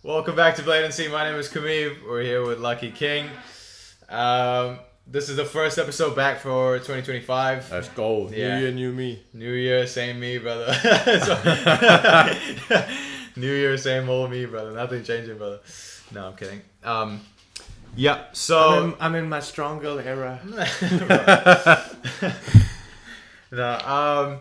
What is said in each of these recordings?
Welcome back to Blatancy. My name is Kumiv. We're here with Lucky Kiing. This is the first episode back for 2025. Let's go. Yeah. New year, new me. New year, same me, brother. New year, same old me, brother. Nothing changing, brother. No, I'm kidding. Yeah, so... I'm in my strong girl era. No,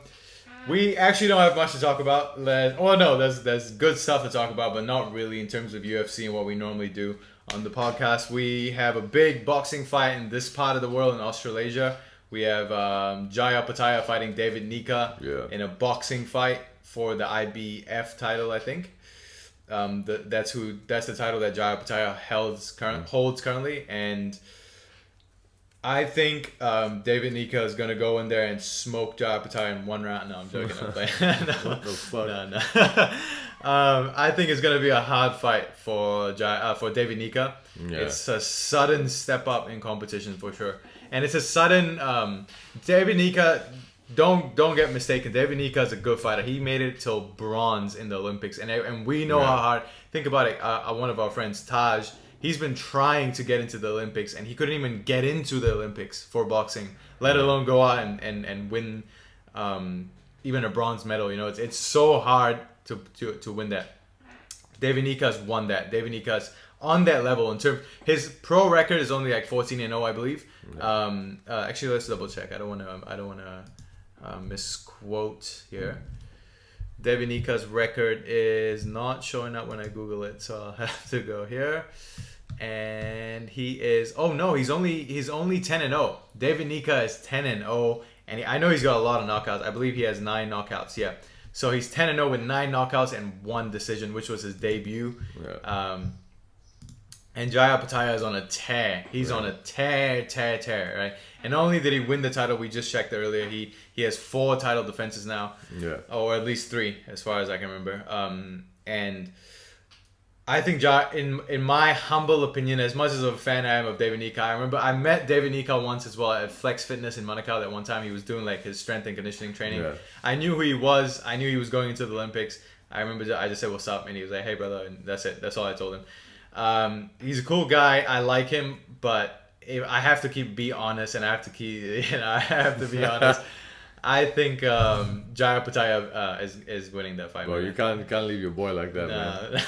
we actually don't have much to talk about. There's good stuff to talk about, but not really in terms of UFC and what we normally do on the podcast. We have a big boxing fight in this part of the world in Australasia. We have Jiri Opetaia fighting David Nyika in a boxing fight for the IBF title, I think. That's the title that Jiri Opetaia holds currently, and I think David Nyika is gonna go in there and smoke Jiri Opetaia in one round. No, I'm joking. I'm playing. No. What the fuck? No. I think it's gonna be a hard fight for David Nyika. Yeah. It's a sudden step up in competition for sure, and it's a sudden David Nyika. Don't get mistaken. David Nyika is a good fighter. He made it till bronze in the Olympics, and we know how hard. Think about it. One of our friends, Taj, he's been trying to get into the Olympics, and he couldn't even get into the Olympics for boxing, let alone go out and win even a bronze medal. You know, it's so hard to win that. David Nyika's won that. David Nyika's on that level in terms. His pro record is only like 14-0, I believe. Actually, let's double check. I don't want to misquote here. David Nyika's record is not showing up when I Google it, so I'll have to go here. And he is he's only 10-0. David Nyika is 10-0, and I know he's got a lot of knockouts. I believe he has 9 knockouts. Yeah, so he's 10-0 with 9 knockouts and 1 decision, which was his debut. And Jiri Opetaia is on a tear. He's on a tear, right? And not only did he win the title, we just checked earlier, he has 4 title defenses now. Yeah. Or at least 3, as far as I can remember. And I think in my humble opinion, as much as a fan I am of David Nyika, I remember I met David Nyika once as well at Flex Fitness in Manukau. That one time he was doing like his strength and conditioning training. Yeah. I knew who he was. I knew he was going into the Olympics. I remember I just said, "What's up?" And he was like, "Hey, brother," and that's it. That's all I told him. He's a cool guy. I like him, but I have to be honest, and I have to be honest. I think Jiri Opetaia is winning that fight. Well, you can't leave your boy like that, man.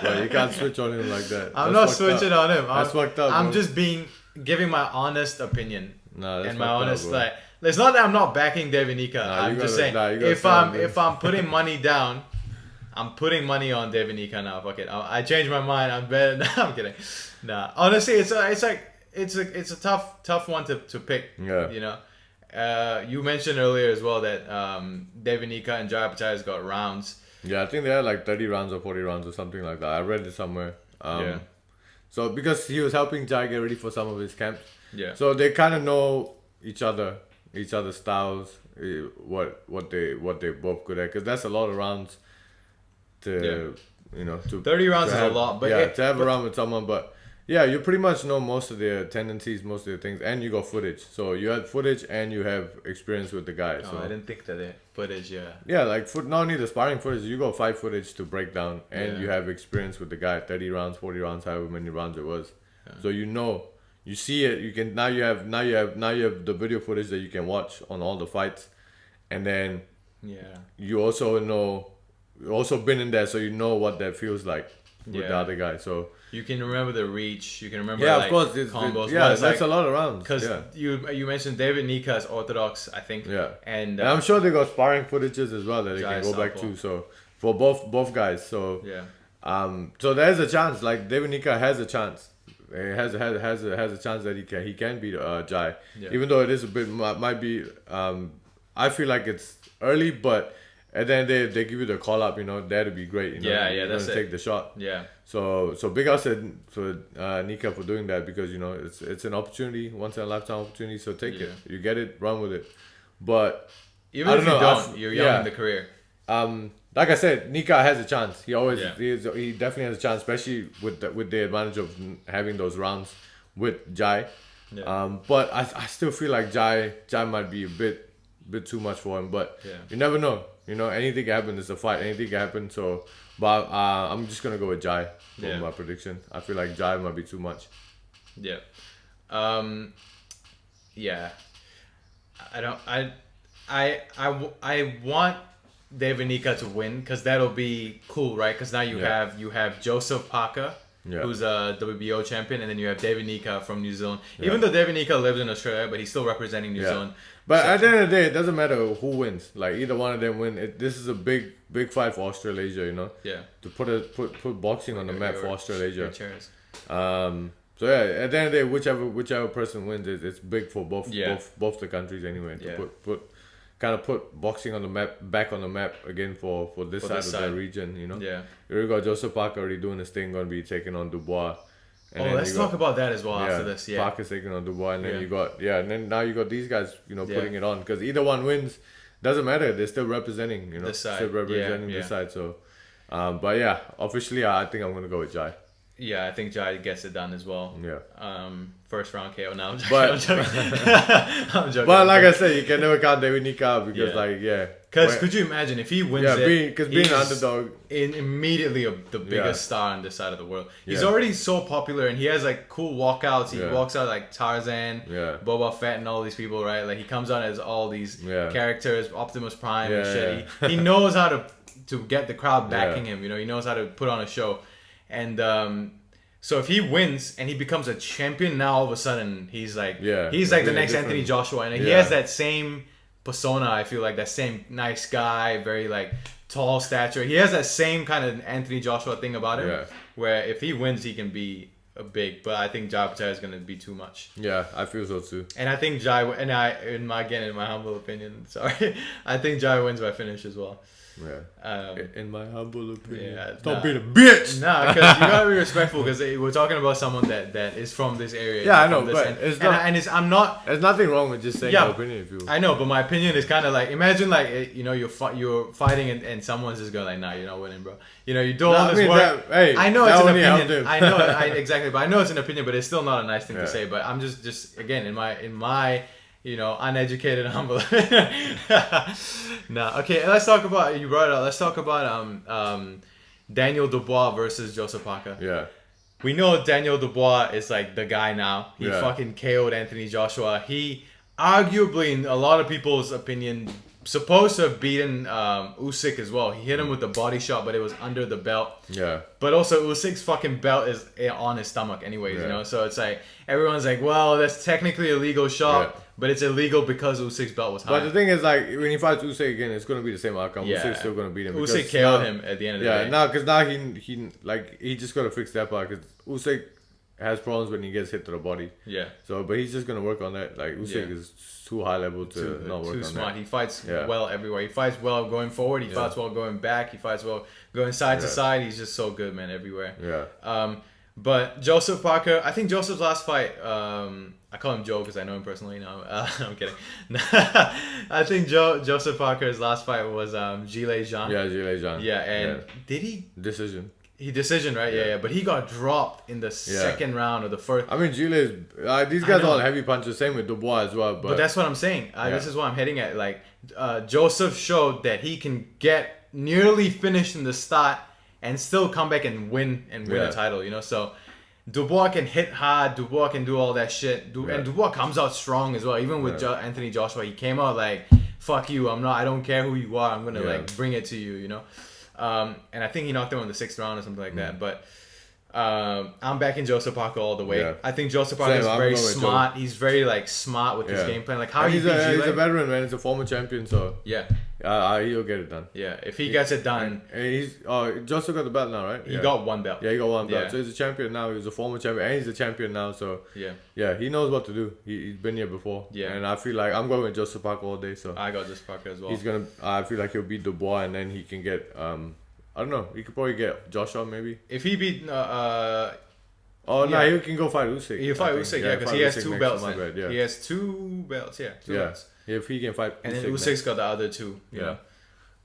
Well, you can't switch on him like that. I'm not switching on him. That's fucked up. I'm just giving my honest opinion. And my honest like. It's not that I'm not backing David Nyika. I'm just saying if I'm putting money down. I'm putting money on David Nyika now. Fuck it. I changed my mind. I'm better. No, I'm kidding. Nah. Honestly, it's a tough one to pick. Yeah. You know. You mentioned earlier as well that David Nyika and Jiri Opetaia's got rounds. Yeah, I think they had like 30 rounds or 40 rounds or something like that. I read it somewhere. So because he was helping Jiri get ready for some of his camps. Yeah. So they kind of know each other's styles, what they both good at, because that's a lot of rounds. To 30 rounds is a lot, but to have a round with someone, but you pretty much know most of their tendencies, most of their things, and you got footage. So you had footage and you have experience with the guy. So I didn't think that footage. Like not only the sparring footage, you got fight footage to break down, and you have experience with the guy. 30 rounds, 40 rounds, however many rounds it was. So you see it. You can now you have the video footage that you can watch on all the fights, and then you also know. You've also been in there, so you know what that feels like with the other guy. So you can remember the reach. You can remember of course, combos. That's like, a lot of rounds. Because you mentioned David Nyika is orthodox, I think. Yeah, and I'm sure they got sparring footages as well that they can go back to. So for both guys, so so there's a chance. Like David Nyika has a chance. He has a chance that he can beat Jiri. Yeah. Even though it is a bit might be. I feel like it's early, but. And then they give you the call up, that'd be great. That's it. Take the shot. Yeah. So big ups to Nyika for doing that, because it's an opportunity, once in a lifetime opportunity. So take it. You get it, run with it. But even if you don't, you're young in the career. Like I said, Nyika has a chance. He definitely has a chance, especially with the advantage of having those rounds with Jiri. Yeah. But I still feel like Jiri might be a bit bit too much for him. But you never know. You know, anything can happen. It's a fight. Anything can happen. So, but I'm just gonna go with Jai for my prediction. I feel like Jai might be too much. Yeah. Yeah. I want David Nyika to win because that'll be cool, right? Because now you have Joseph Parker, who's a WBO champion, and then you have David Nyika from New Zealand. Even though David Nyika lives in Australia, but he's still representing New Zealand. But at the end of the day, it doesn't matter who wins. Like either one of them win. This is a big fight for Australasia, you know. Yeah. To put boxing on the map for Australasia. So yeah, at the end of the day, whichever person wins, it's big for both the countries anyway. To put boxing on the map, back on the map again for this side of the region, you know. Yeah. You got Joseph Parker already doing his thing, going to be taking on Dubois. And let's talk about that as well after this. Yeah. Parker's taking on Dubois, and then and then now you got these guys, you know, putting it on because either one wins, doesn't matter. They're still representing, you know, this side. Still representing this side. So, but yeah, officially, I think I'm gonna go with Jai. Yeah, I think Jai gets it done as well. Yeah. First round KO. Now I'm joking. But, I'm joking. I'm joking. But like I said, you can never count David Nyika out because Because could you imagine if he wins because being an underdog, immediately the biggest star on this side of the world. He's already so popular and he has like cool walkouts. He walks out like Tarzan, Boba Fett, and all these people, right? Like he comes out as all these characters, Optimus Prime and shit. He knows how to get the crowd backing him. You know, he knows how to put on a show. And so if he wins and he becomes a champion, now all of a sudden he's like the next Anthony Joshua, and he has that same persona. I feel like that same nice guy, very like tall stature. He has that same kind of Anthony Joshua thing about him, where if he wins, he can be a big. But I think Jai Opetaia is going to be too much. Yeah, I feel so too. And I think Jai, in my humble opinion, I think Jai wins by finish as well. Yeah. In my humble opinion. Yeah, don't be the bitch. Nah, because you gotta be respectful because we're talking about someone that is from this area. Yeah, I know, but I'm not. There's nothing wrong with just saying your opinion. If you. I know, but my opinion is kind of like imagine like you're fighting and someone's just going like, nah, you're not winning, bro. You know, you do all this work. I know it's an opinion. I know exactly, but I know it's an opinion, but it's still not a nice thing to say. But I'm just again in my. You know, uneducated, humble. Nah, okay. Let's talk about. You brought it up. Let's talk about Daniel Dubois versus Joseph Parker. Yeah. We know Daniel Dubois is like the guy now. He fucking KO'd Anthony Joshua. He arguably, in a lot of people's opinion, supposed to have beaten Usyk as well. He hit him with the body shot, but it was under the belt. Yeah. But also Usyk's fucking belt is on his stomach anyways, you know? So it's like, everyone's like, well, that's technically a legal shot, but it's illegal because Usyk's belt was high. But the thing is, like, when he fights Usyk again, it's going to be the same outcome. Usyk's still going to beat him. Usyk KO'd him at the end of the day. Yeah, because now he just got to fix that part because Usyk has problems when he gets hit to the body. Yeah. So, but he's just gonna work on that. Like Usyk is too high level to not work on that. Too smart. He fights well everywhere. He fights well going forward. He fights well going back. He fights well going side to side. He's just so good, man, everywhere. Yeah. But Joseph Parker, I think Joseph's last fight. I call him Joe because I know him personally. No, I'm kidding. I think Joseph Parker's last fight was Jiri Jean. Yeah, Jiri Jean. Yeah, and did he decision? He decision, right? Yeah. But he got dropped in the second round or the first. I mean, Gile is... these guys are all heavy punches. Same with Dubois as well. But that's what I'm saying. This is what I'm heading at. Like, Joseph showed that he can get nearly finished in the start and still come back and win a title, you know? So, Dubois can hit hard. Dubois can do all that shit. And Dubois comes out strong as well. Even with Anthony Joshua, he came out like, fuck you. I don't care who you are. I'm going to, like, bring it to you, you know? And I think he knocked him in the 6th round or something like that. But I'm backing Joseph Parker all the way. Yeah. I think Joseph Parker is very smart. He's very like smart with his game plan. Like how he's a veteran, man. He's a former champion, so he'll get it done. Yeah, if he gets it done. And Joseph got the belt now, right? He got one belt. Yeah, he got one belt. So he's a champion now. He's a former champion, and he's a champion now. So he knows what to do. He's been here before. Yeah, and I feel like I'm going with Joseph Parker all day. So I got Joseph Parker as well. I feel like he'll beat Dubois, and then he can get I don't know. He could probably get Joshua maybe. If he beat... he can go fight Usyk. He'll fight Usyk, because he has 2 belts then. He has 2 belts, 2 belts. If he can fight Usyk. And then Usyk's got the other 2, you know.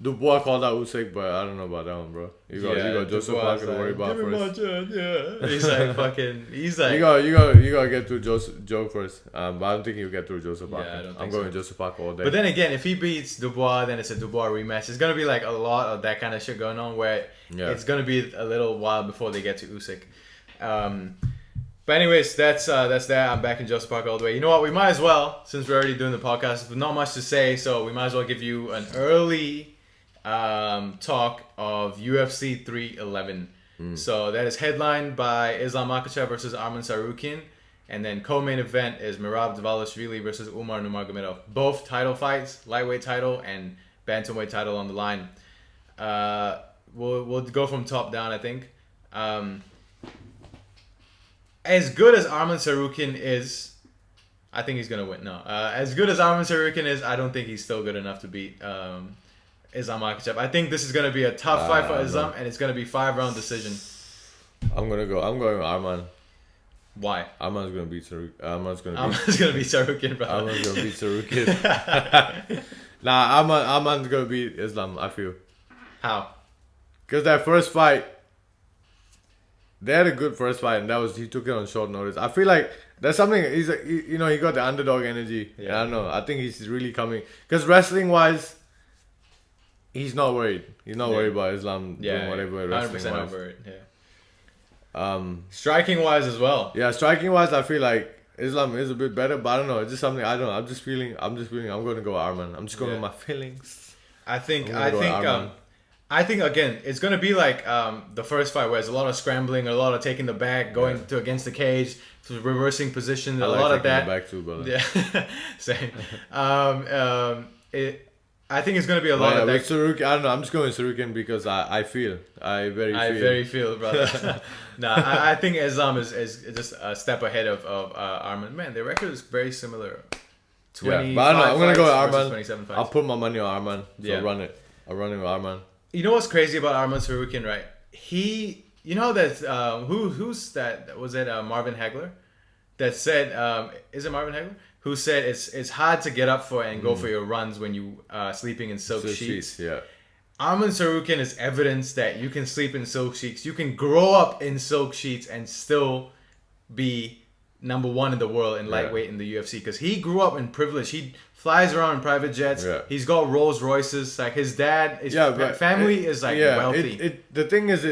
Dubois called out Usyk, but I don't know about that one, bro. You got Joseph Parker to worry about first. He's like fucking. He's like. You gotta get through Joe first. But I don't think he'll get through Joseph Parker. Yeah, I don't think I'm going Joseph Parker all day. But then again, if he beats Dubois, then it's a Dubois rematch. It's gonna be like a lot of that kind of shit going on where it's gonna be a little while before they get to Usyk. But anyways, that's that. I'm back in Joseph Parker all the way. You know what? We might as well, since we're already doing the podcast, there's not much to say, so we might as well give you an early talk of UFC 311. So that is headlined by Islam Makachev versus Arman Tsarukiyan, and then co-main event is Merab Dvalishvili versus Umar Nurmagomedov. Both title fights, lightweight title and bantamweight title on the line. We'll go from top down, I think. As good as Arman Tsarukiyan is, I think he's gonna win. No, as good as Arman Tsarukiyan is, I don't think he's still good enough to beat Islam Makachev. I think this is gonna be a tough fight for Islam, and it's gonna be 5-round decision. I'm going with Arman. Why? Arman's gonna beat Tsarukiyan. Arman's gonna beat Tsarukiyan, bro. Arman's gonna beat Tsarukiyan. Nah, Arman's gonna beat Islam. I feel. How? Because that first fight, they had a good first fight, and he took it on short notice. I feel like there's something. He got the underdog energy. Yeah, I don't know. I think he's really coming. Because wrestling wise, he's not worried. He's not worried about Islam doing whatever wrestling 100% wise. not worried. Yeah. Striking wise as well. Yeah, striking wise, I feel like Islam is a bit better, but I don't know. It's just something I don't know. I'm just feeling. I'm going to go Arman. I'm just going with my feelings. I think again, it's gonna be like the first fight, where there's a lot of scrambling, a lot of taking the back, going to against the cage, reversing positions, a lot of that. The back too, brother. Yeah, same. I think it's gonna be a lot of that. With Tsarukiyan, I don't know. I'm just going with Tsarukiyan because I very feel, brother. I think Islam is just a step ahead of Arman. Man, their record is very similar. 20. But I don't know. I'm gonna go with Arman. I'll put my money on Arman. So I'll run it with Arman. You know what's crazy about Arman Tsarukiyan, right? You know that who's that? Was it Marvin Hagler that said? Is it Marvin Hagler who said it's hard to get up for and go for your runs when you sleeping in silk sheets? Yeah. Arman Tsarukiyan is evidence that you can sleep in silk sheets. You can grow up in silk sheets and still be number one in the world in lightweight in the UFC, because he grew up in privilege. He flies around in private jets. Yeah. He's got Rolls Royces. Like his dad, family is like wealthy. The thing is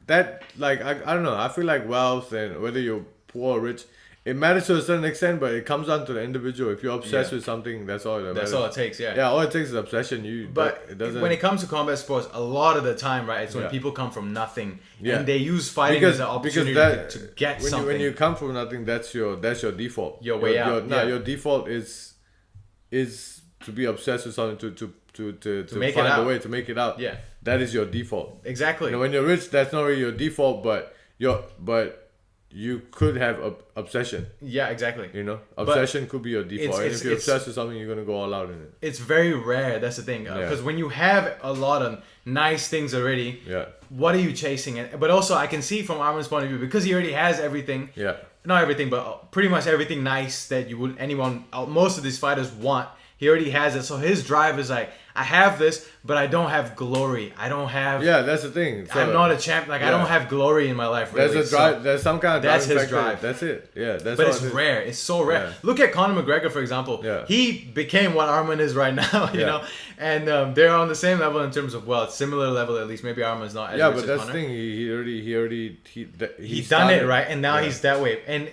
I don't know. I feel like wealth and whether you're poor or rich, it matters to a certain extent, but it comes down to the individual. If you're obsessed with something, that's all that matters. That's all it takes. Yeah. Yeah, all it takes is obsession. It doesn't. When it comes to combat sports, a lot of the time, right, it's when people come from nothing and they use fighting as an opportunity to get something. When you come from nothing, that's your default. Your way out. Your default is to be obsessed with something to make find it out. a way to make it out. Yeah. That is your default. Exactly. When you're rich, that's not really your default, but you could have obsession. Yeah, exactly. Obsession could be your default. And if you're obsessed with something, you're gonna go all out in it. It's very rare. That's the thing. Because when you have a lot of nice things already, what are you chasing? But also, I can see from Arman's point of view, because he already has everything. Yeah. Not everything, but pretty much everything nice that most of these fighters want. He already has it. So his drive is like, I have this, but I don't have glory. I don't have... Yeah, that's the thing. So, I'm not a champ. I don't have glory in my life, really. There's a drive. There's some kind of that's his drive. That's it. Yeah, that's but it's rare. It's so rare. Yeah. Look at Conor McGregor, for example. Yeah. He became what Arman is right now, you know? And they're on the same level in terms of wealth. Similar level, at least. Maybe Arman's not as rich as Conor. Yeah, but that's the thing. He's done it, right? And now he's that way. And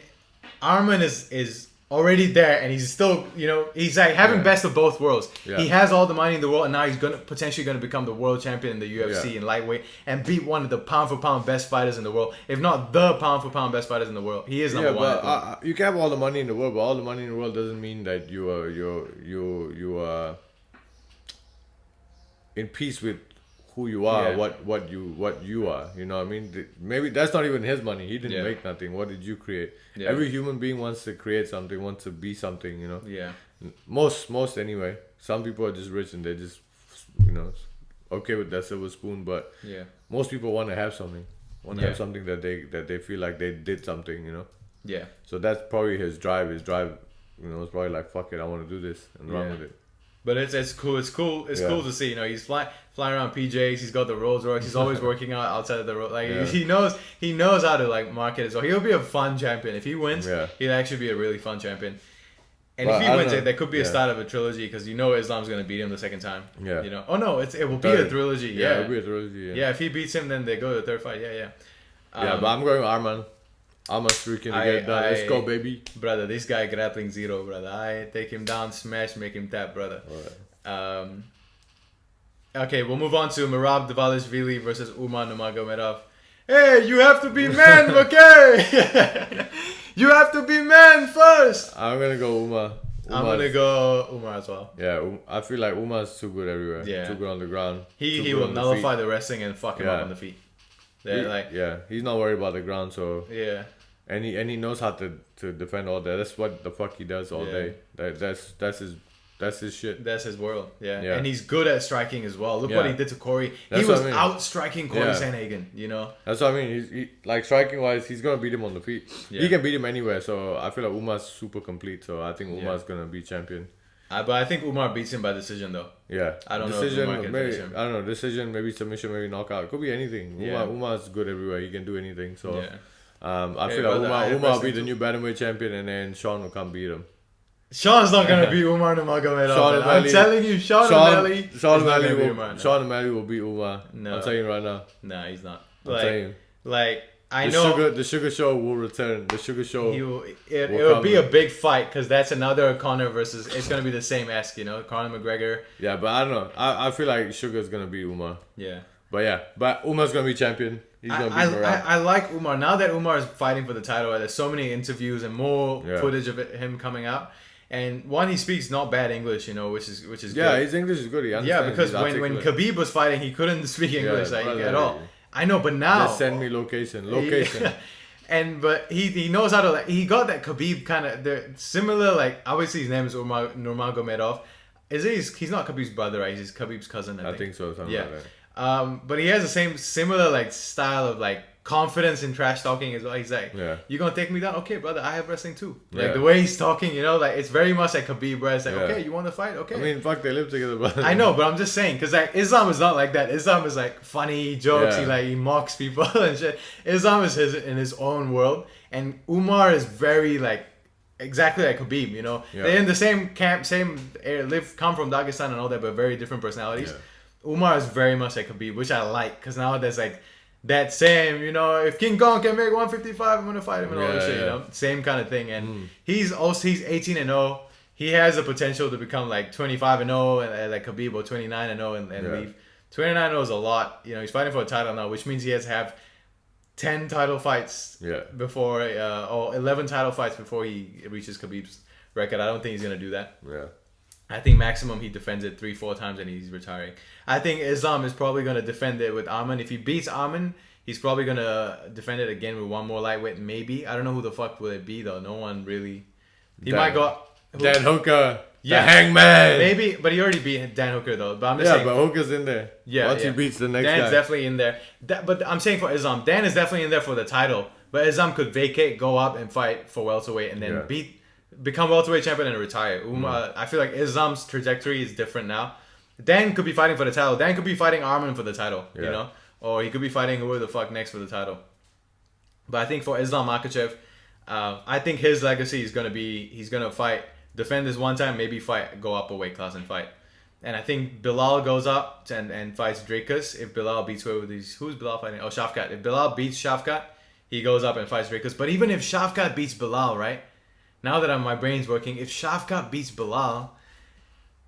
Arman is already there, and he's still, he's like having best of both worlds. Yeah. He has all the money in the world, and now he's potentially going to become the world champion in the UFC in lightweight and beat one of the pound for pound best fighters in the world, if not the pound for pound best fighters in the world. He is number one. But you can have all the money in the world, but all the money in the world doesn't mean that you are in peace with who you are, what you are. You know what I mean? Maybe that's not even his money. He didn't make nothing. What did you create? Yeah. Every human being wants to create something, wants to be something, Yeah. Most anyway. Some people are just rich and they're just, okay with that silver spoon. But most people want to have something. Want to have something that they feel like they did something, Yeah. So that's probably his drive. His drive, it's probably like, fuck it, I want to do this and run with it. But it's cool. It's cool. It's cool to see. You know, he's flying around PJs. He's got the Rolls Royce. He's always working out outside of the road. Like he knows how to like market it. So he'll be a fun champion if he wins. He'll actually be a really fun champion. And if he wins it, there could be a start of a trilogy because you know Islam's gonna beat him the second time. Yeah. You know. Oh no, it will be a trilogy. Yeah. It'll be a trilogy. Yeah. If he beats him, then they go to the third fight. Yeah. But I'm going with Arman. Arman's Tsarukiyan to get done. Let's go, baby. Brother, this guy grappling zero, brother. I take him down, smash, make him tap, brother. Okay, we'll move on to Merab Dvalishvili versus Umar Nurmagomedov. Hey, you have to be man, okay? You have to be man first. I'm gonna go Umar. I'm gonna go Umar as well. Yeah, I feel like Umar's too good everywhere. Yeah. Too good on the ground. He will nullify the wrestling and fuck him up on the feet. He's not worried about the ground, so yeah. And he knows how to defend all that. That's what the fuck he does all day. That's his shit. That's his world. Yeah. And he's good at striking as well. Look what he did to Corey. He was out striking Corey Sandhagen, you know? That's what I mean. He like striking wise, he's gonna beat him on the feet. He can beat him anywhere, so I feel like Umar's super complete, so I think Umar's gonna be champion. But I think Umar beats him by decision though. Yeah. I don't know if Umar can finish him. I don't know. Decision, maybe submission, maybe knockout. It could be anything. Umar's good everywhere. He can do anything. So I feel like Umar will be the new bantamweight champion, and then Sean will come beat him. Sean's not gonna beat Umar Nurmagomedov. I'm telling you, Sean O'Malley will beat Umar. No. I'm telling you right now. No, he's not. I'm telling you. Like I know the Sugar Show will return. The Sugar Show. It'll be a big fight because that's another Conor versus. It's gonna be the same esque, you know, Conor McGregor. Yeah, but I don't know. I feel like Sugar's gonna beat Umar. Yeah. But Umar's gonna be champion. He's gonna beat Merab. I like Umar now that Umar is fighting for the title. There's so many interviews and more footage of him coming out. And he speaks not bad English, you know, which is good. Yeah, his English is good. He understands. Because when Khabib was fighting, he couldn't speak English at all. I know, but now just send me location. But he knows how to he got that Khabib kind of similar, like obviously his name is Umar Nurmagomedov. He's not Khabib's brother, right? He's Khabib's cousin. I think so. Something like that. But he has the similar like style of like confidence in trash talking as well. He's like, "You gonna take me down? Okay, brother, I have wrestling too." Like the way he's talking, you know, like it's very much like Khabib, bro. It's like, okay, you want to fight? Okay. I mean, fuck, they live together, brother. I know, but I'm just saying, cause like Islam is not like that. Islam is like funny jokes. He mocks people and shit. Islam is in his own world, and Umar is very like exactly like Khabib. You know, they're in the same camp, come from Dagestan and all that, but very different personalities. Umar is very much like Khabib, which I like, because now there's like that same, you know, if King Kong can make 155, I'm gonna fight him and all this shit, you know, same kind of thing. And he's 18-0. He has the potential to become like 25-0 and like Khabib, or 29-0 and leave. 29-0 is a lot. You know, he's fighting for a title now, which means he has to have 10 title fights before, or 11 title fights before he reaches Khabib's record. I don't think he's gonna do that. Yeah. I think maximum he defends it 3-4 times and he's retiring. I think Islam is probably going to defend it with Arman. If he beats Arman, he's probably going to defend it again with one more lightweight, maybe. I don't know who the fuck will it be, though. No one really... might go... Dan Hooker. The Hangman. Maybe, but he already beat Dan Hooker, though. But I'm just saying... but Hooker's in there. Once he beats the next guy. Dan's definitely in there. But I'm saying for Islam, Dan is definitely in there for the title. But Islam could vacate, go up and fight for welterweight and then become welterweight champion and retire. I feel like Islam's trajectory is different now. Dan could be fighting for the title. Dan could be fighting Arman for the title, you know? Or he could be fighting whoever the fuck next for the title. But I think for Islam Makachev, I think his legacy is going to be, he's going to fight, defend this one time, maybe go up a weight class and fight. And I think Bilal goes up and fights Drakus. If Bilal beats who's Bilal fighting? Oh, Shafkat. If Bilal beats Shafkat, he goes up and fights Drakus. But even if Shafkat beats Bilal, right? Now that my brain's working, if Shafkat beats Bilal,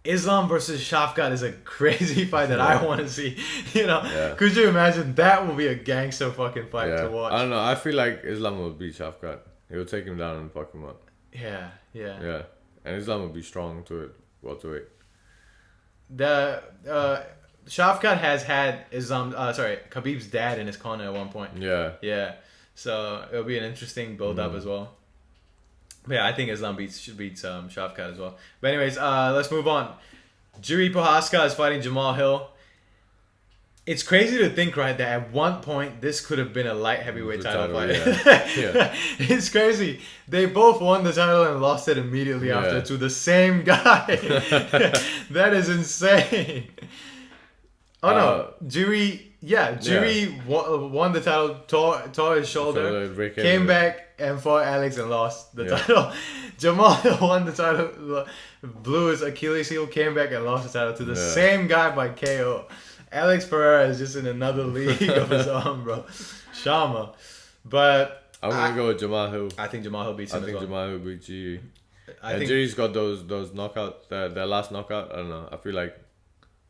Islam versus Shafkat is a crazy fight that I want to see. You know, could you imagine? That will be a gangster fucking fight to watch. I don't know. I feel like Islam will beat Shafkat. He will take him down and fuck him up. Yeah. And Islam will be strong to it, welterweight. The Shafkat has had Khabib's dad in his corner at one point. Yeah. So it'll be an interesting build up as well. But yeah, I think Islam beats Shafkat as well. But anyways, let's move on. Jiri Prochazka is fighting Jamahal. It's crazy to think, right, that at one point this could have been a light heavyweight title fight. Yeah. It's crazy. They both won the title and lost it immediately after to the same guy. That is insane. Oh no, Jiri. Yeah, Jiri won the title, tore his shoulder, came back and fought Alex and lost the title. Jamahal won the title, blew his Achilles heel, came back and lost the title to the same guy by KO. Alex Pereira is just in another league of his own, bro. Shama. But I'm going to go with Jamahal. I think Jamahal beats him as well. I think Jamahal beats Jiri. And Jiri's got those knockouts, their last knockout. I don't know. I feel like...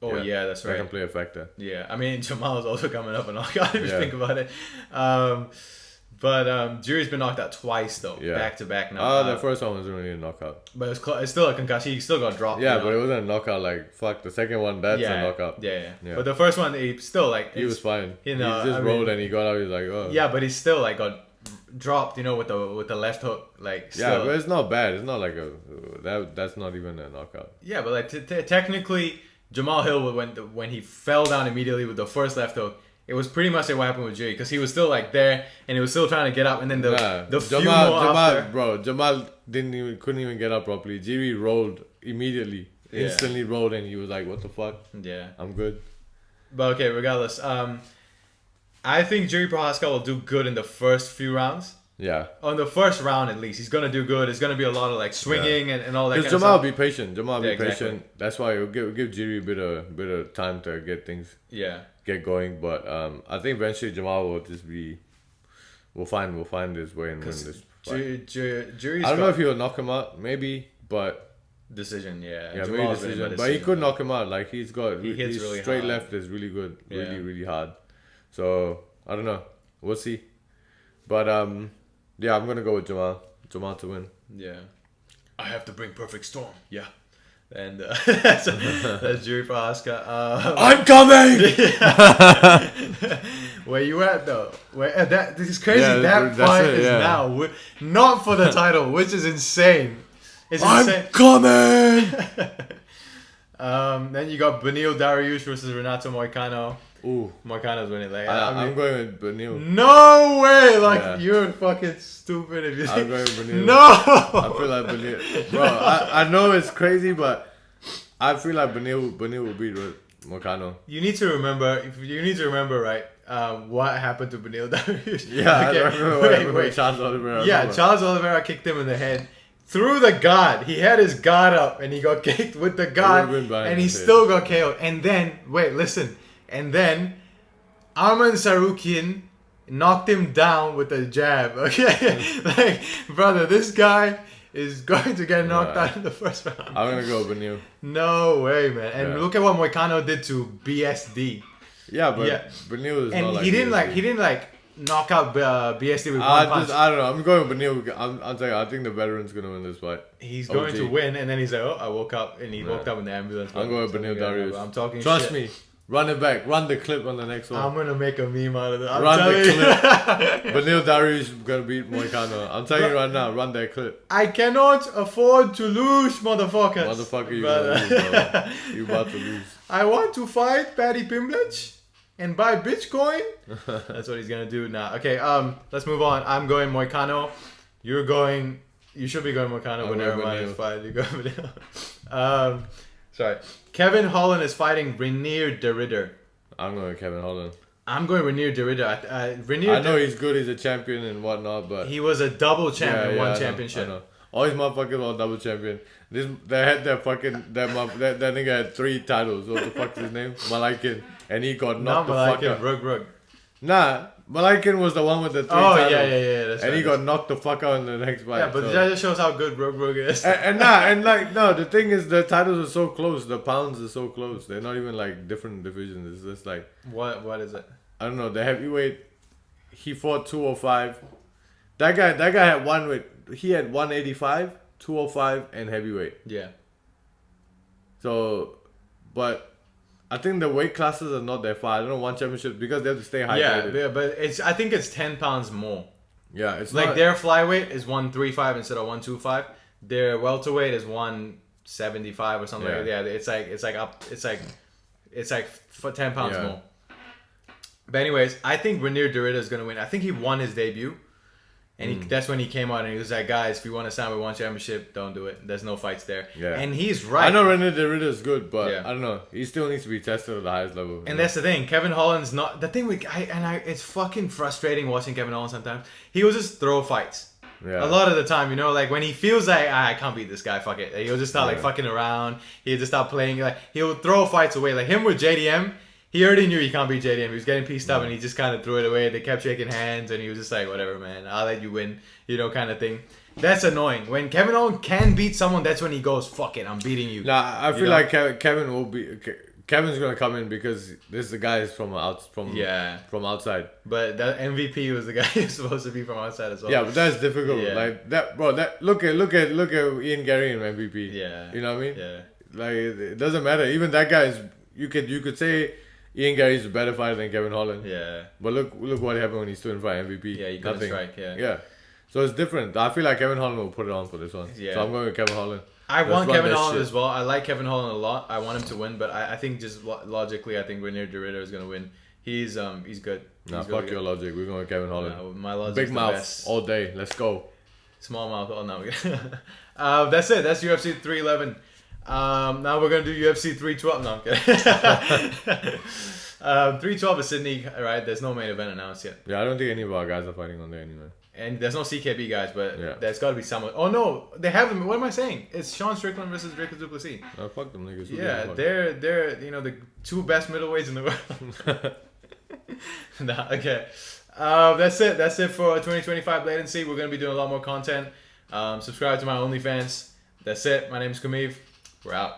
Oh, yeah, that's right. That can play a factor. Yeah, I mean, Jamal is also coming up a knockout if you think about it. But Jiri's been knocked out twice, though. Back to back now. The first one wasn't really a knockout. But it's still a concussion. He still got dropped. Yeah, but it wasn't a knockout. Like, fuck, the second one, that's a knockout. Yeah. But the first one, he still, like... He was fine. You know, he just rolled and he got out. He was like, oh. Yeah, but he still, like, got dropped, you know, with the left hook. Like, still. Yeah, but it's not bad. It's not like that's not even a knockout. Yeah, but, like, technically... Jamal Hill, when he fell down immediately with the first left hook, it was pretty much what happened with Jiri, because he was still like there and he was still trying to get up, and then Jamal couldn't even get up properly. Jiri rolled immediately, instantly rolled, and he was like, "What the fuck? Yeah, I'm good." But okay, regardless, I think Jiri Prochazka will do good in the first few rounds. Yeah. On the first round, at least, he's gonna do good. It's gonna be a lot of like swinging and all that. Because Jamal be patient. Be patient. That's why it'll give Jiri a bit of time to get things. Get going. But I think eventually Jamal will just be. We'll find his way and win this fight. Jiri's I don't know if he'll knock him out. Maybe, but decision. Yeah, maybe decision. But he could knock him out. Like he's got. He hits really straight hard. Left is really good. Really hard. So I don't know. We'll see. But yeah, I'm gonna go with Jamal to win. Yeah, I have to bring perfect storm. Yeah, and that's Jiri Prochazka. I'm coming. Where you at though? This is crazy. That fight is now not for the title, which is insane. I'm coming. Then you got Beniel Dariush versus Renato Moicano. Ooh, Moicano's winning. Like, I'm going with Beniel. No way! Like you're fucking stupid if you think. I'm going with Beniel. No. I feel like Beniel, bro. I know it's crazy, but I feel like Beniel will beat Moicano. You need to remember. Right? What happened to Beniel Dariush? Yeah, okay. I remember. Wait. Charles Oliveira. Yeah, Charles Oliveira kicked him in the head. Through the guard. He had his guard up and he got kicked with the guard and he still got KO'd. And then, wait, listen. And then Arman Tsarukiyan knocked him down with a jab. Okay? Like, brother, this guy is going to get knocked out in the first round. I'm going to go Beniel. No way, man. And look at what Moicano did to BSD. Yeah, but Beniel is not like... He didn't knock out BSD with one punch. I don't know. I'm going with Beniel. I'm saying I think the veteran's going to win this fight. He's going to win, and then he's like, oh, I woke up, and he woke up in the ambulance. I'm going with Beniel Dariush. I'm talking Trust me. Run it back. Run the clip on the next one. I'm going to make a meme out of it. Run the clip. Beniel Dariush is going to beat Moicano. I'm telling you right now. Run that clip. I cannot afford to lose, motherfuckers. Motherfucker, you going to lose, bro. You about to lose. I want to fight Paddy Pimblett and buy Bitcoin. That's what he's going to do now. Okay, let's move on. I'm going Moicano. You should be going Moicano, but never mind. It's fine. You go Beniel. Sorry. Kevin Holland is fighting Reinier de Ridder. I'm going Kevin Holland. I'm going Reinier de Ridder. I know he's good. He's a champion and whatnot, but... He was a double champion, one championship. I know. All his motherfuckers are double champion. They had that fucking... That nigga had 3 titles. What the fuck is his name? Malaikin. And he got knocked the fuck out. Rug. Nah, Malaikin was the one with the 3 titles. Oh, yeah. That's and he got knocked the fuck out in the next fight. Yeah, but that just shows how good Rug is. The thing is, the titles are so close. The pounds are so close. They're not even like different divisions. It's just like... What is it? I don't know. The heavyweight, he fought 205. That guy had one weight. He had 185, 205, and heavyweight. Yeah. So, but... I think the weight classes are not that far. I don't know, one championship because they have to stay hydrated. Yeah, but I think it's 10 pounds more. Yeah, it's like not, their flyweight is 135 instead of 125. Their welterweight is 175 or something. Yeah, it's like for 10 pounds more. But anyways, I think Reinier is going to win. I think he won his debut. And that's when he came out and he was like, guys, if you want to sign with one championship, don't do it. There's no fights there. Yeah. And he's right. I know Reinier is good, but I don't know. He still needs to be tested at the highest level. And that's the thing. Kevin Holland's not... The thing with... it's fucking frustrating watching Kevin Holland sometimes. He will just throw fights. Yeah. A lot of the time, you know, like when he feels like, I can't beat this guy, fuck it. He'll just start like fucking around. He'll just start playing. Like he'll throw fights away. Like him with JDM... He already knew he can't beat JDM. He was getting pieced up and he just kind of threw it away. They kept shaking hands and he was just like, whatever, man. I'll let you win, you know, kind of thing. That's annoying. When Kevin Holland can beat someone, that's when he goes, fuck it, I'm beating you. Nah, I feel like Kevin will be... Kevin's going to come in because this the guy is from outside. But that MVP was the guy who's supposed to be from outside as well. Yeah, but that's difficult. Yeah. Like that, bro. That look at Ian Gary in MVP. Yeah. You know what I mean? Yeah. Like it doesn't matter. Even that guy is... You could say... Ian Gary's a better fighter than Kevin Holland. Yeah. But look what happened when he stood in front of MVP. Yeah, he couldn't strike, Yeah. So it's different. I feel like Kevin Holland will put it on for this one. Yeah. So I'm going with Kevin Holland. I want Kevin Holland as well. I like Kevin Holland a lot. I want him to win, but I think just logically, I think Reinier is going to win. He's good. Nah, fuck your logic. We're going with Kevin Holland. My logic Big mouth all day. Let's go. Small mouth. Oh, no. That's it. That's UFC 311. Now we're gonna do UFC 312. No, I'm kidding. 312 is Sydney, right? There's no main event announced yet. Yeah, I don't think any of our guys are fighting on there anyway. And there's no CKB guys, but there's got to be someone. Oh no, they have them. What am I saying? It's Sean Strickland versus Drake Duplessis. Oh, fuck them niggas. Yeah, they're the two best middleweights in the world. Nah, okay. That's it. That's it for 2025 Blatancy. We're gonna be doing a lot more content. Subscribe to my OnlyFans. That's it. My name is Kumiv. We're out.